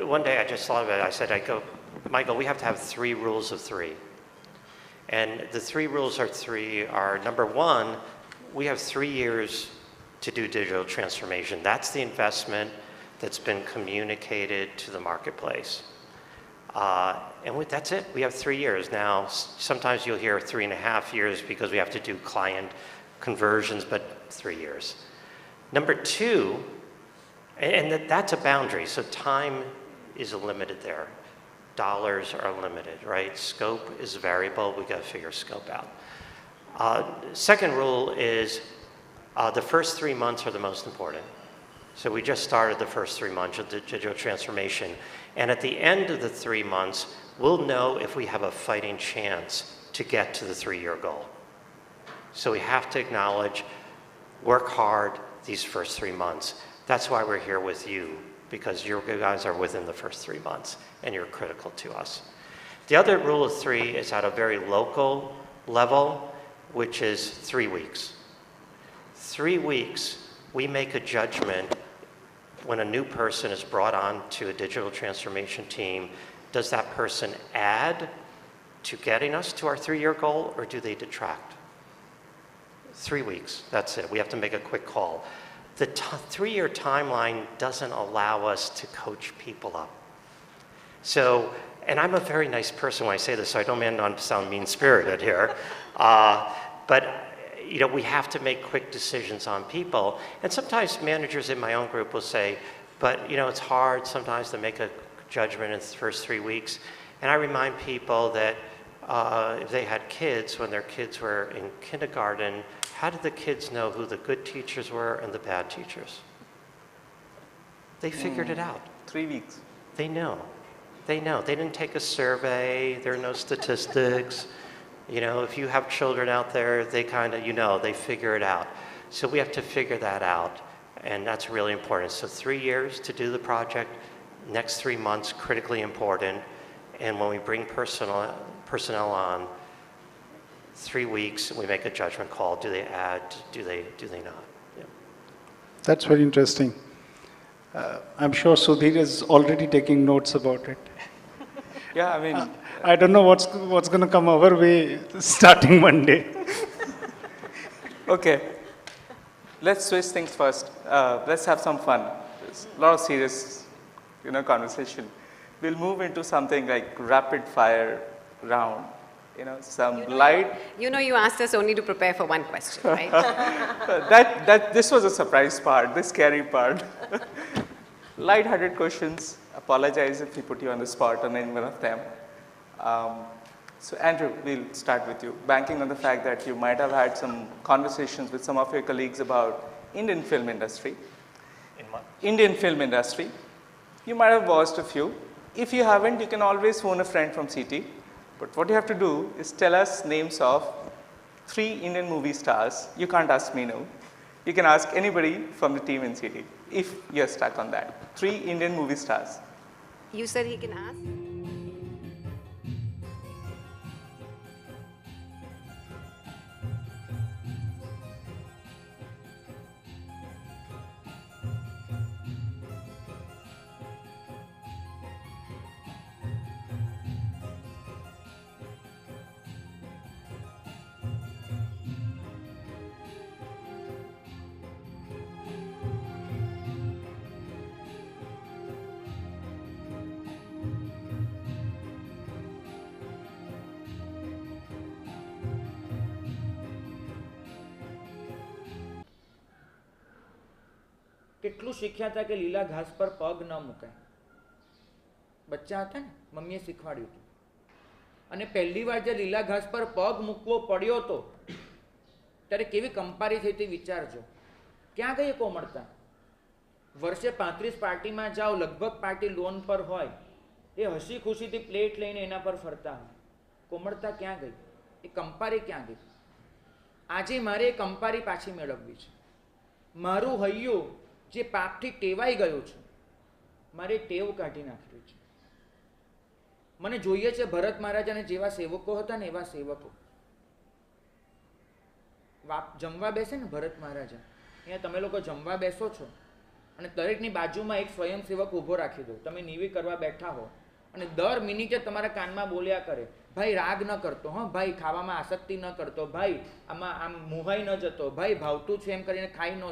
one day I just thought about it. I said, Michael, we have to have 3 rules of 3. And the 3 rules are number 1, we have 3 years to do digital transformation. That's the investment that's been communicated to the marketplace. That's it. We have 3 years. Now, sometimes you'll hear 3.5 years because we have to do client conversions, but 3 years. Number 2, and that's a boundary, so time is limited there. Dollars are limited, right? Scope is variable. We got to figure scope out. Second rule is the first 3 months are the most important. So we just started the first 3 months of the digital transformation. And at the end of the 3 months, we'll know if we have a fighting chance to get to the 3-year goal. So we have to acknowledge, work hard these first 3 months. That's why we're here with you, because you guys are within the first 3 months and you're critical to us. The other rule of 3 is at a very local level, which is 3 weeks. 3 weeks, we make a judgment when a new person is brought on to a digital transformation team. Does that person add to getting us to our 3-year goal, or do they detract? 3 weeks, that's it. We have to make a quick call. The 3-year timeline doesn't allow us to coach people up. So, and I'm a very nice person when I say this, so I don't mean to sound mean-spirited here. But we have to make quick decisions on people. And sometimes managers in my own group will say, but it's hard sometimes to make a judgment in the first 3 weeks. And I remind people that if they had kids, when their kids were in kindergarten, how did the kids know who the good teachers were and the bad teachers? They figured it out. 3 weeks. They know. They know. They didn't take a survey. There are no statistics. If you have children out there, they kind of, they figure it out. So we have to figure that out, and that's really important. So 3 years to do the project, next 3 months, critically important. And when we bring personnel on, 3 weeks, we make a judgment call. Do they add? Do they not? Yeah. That's very interesting. I'm sure Sudhir is already taking notes about it. Yeah, I mean, I don't know what's going to come our way starting Monday. Okay, let's switch things first. Let's have some fun. There's a lot of serious, conversation. We'll move into something like rapid fire round. Some light. You asked us only to prepare for one question, right? This was a surprise part, the scary part. Light-hearted questions. Apologize if we put you on the spot on any one of them. So Andrew, we'll start with you. Banking on the fact that you might have had some conversations with some of your colleagues about Indian film industry. Indian film industry. You might have watched a few. If you haven't, you can always phone a friend from CT. But what you have to do is tell us names of 3 Indian movie stars. You can't ask me now. You can ask anybody from the team in CT if you're stuck on that. 3 Indian movie stars. You said he can ask? કેટલું શીખ્યા હતા કે લીલા ઘાસ પર પગ ન મુકાય. બચ્ચા હતા ને, મમ્મીએ શીખવાડ્યું હતું. અને પહેલી વાર જે લીલા ઘાસ પર પગ મૂકવો પડ્યો હતો ત્યારે કેવી કંપારી થઈ તે વિચારજો. ક્યાં ગઈ કોમળતા? વર્ષે 35 પાર્ટીમાં જાઓ, લગભગ પાર્ટી લોન પર હોય, એ હસી ખુશીથી પ્લેટ લઈને એના પર ફરતા હોય. કોમળતા ક્યાં ગઈ? એ કંપારી ક્યાં ગઈ? આજે મારે એ કંપારી પાછી મેળવવી છે. મારું હૈયું જે પાપથી ટેવાઈ ગયું છે, મારે ટેવ કાઢી નાખવી છે. મને જોઈએ છે ભરત મહારાજાને જેવા સેવકો હતા ને એવા સેવકો. જમવા બેસે ને ભરત મહારાજા, અહીંયા તમે લોકો જમવા બેસો છો અને દરેકની બાજુમાં એક સ્વયંસેવક ઊભો રાખી દો. તમે નીવી કરવા બેઠા હો અને દર મિનિટે તમારા કાનમાં બોલ્યા કરે, ભાઈ રાગ ન કરતો, હા ભાઈ ખાવામાં આસક્તિ ન કરતો, ભાઈ આમાં આમ મુહાઈ ન જતો, ભાઈ ભાવતું છે એમ કરીને ખાઈ ન